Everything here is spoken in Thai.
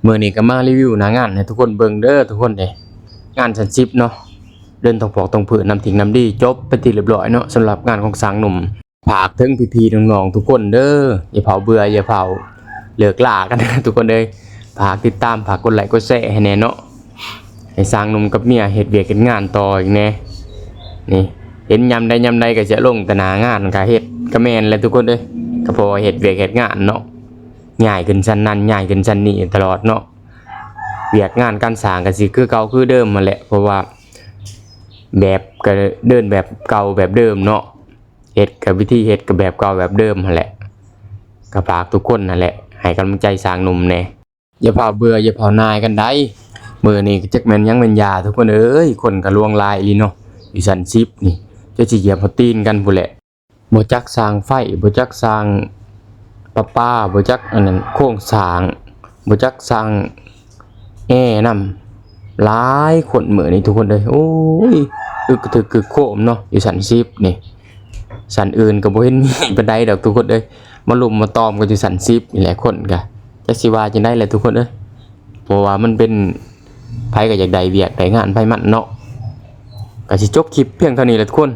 มื้อนี้ก็มารีวิวหน้างานให้ทุกคนเบิ่งเด้อทุกคนเด้งานชั้น10เนาะเดินตรงปอกตรงผืนน้ำทิ้งน้ำดีจบไปที่เรียบร้อยเนาะสำหรับงานของสางหนุ่มฝากถึงพี่ๆน้องๆทุกคนเด้ออย่าเผาเบื่ออย่าเผาเลิกลากันนะทุกคนเด้อฝากติดตามฝากกดไลค์กดแชร์ให้แน่เนาะให้สางหนุ่มกับเมียเฮ็ดเวียกเฮ็ดงานต่ออีกแน่นี่เห็นยามใดก็จะลงแต่หน้างานก็เฮ็ดก็แม่นแหละทุกคนเด้อก็เพราะว่าเฮ็ดเวียกเฮ็ดงานเนาะง่ายขึ้นชั้นนั้นง่ายขึ้นชั้นนี้ตลอดเนาะเวียกงานการสร้างก็สิคือเก่าคือเดิมมาแหละเพราะว่าแบบก็เดินแบบเก่าแบบเดิมเนาะเฮ็ดกับวิธีเฮ็ดก็แบบเก่าแบบเดิมนั่นแหละก็ฝากทุกคนนั่นแหละให้กำลังใจสร้างหนุ่มแน่อย่าเผาเบื่ออย่าเผานายกันได้มื้อนี้จักแม่นยังแม่นยาทุกคนเอ้ยคนก็ลวงลายอีหลีเนาะอยู่ชั้น10นี่จะสิเหยียบหัวตีนกันพุ่นแหละบ่จักสร้างไฟบ่จักสร้างประปาบ่จักอันนั้นโครงสร้างบ่จักสร้างแอร์นำหลายคนมื้อนี้ทุกคนเอ้ยโอ้ยอึกทึกกึกโคมเนาะอยู่ชั้น10นี่ชั้นอื่นก็บ่เห็นมีปานใดดอกทุกคนเอ้ยมาลุมมาตอมกันอยู่ชั้น10นี่แหละคนก็จักสิว่าจังได๋แหละทุกคนเอ้ยเพราะว่ามันเป็นไผก็อยากได้เวียกได้งานไผมันเนาะก็สิจบคลิปเพียงเท่านี้แหละทุกคน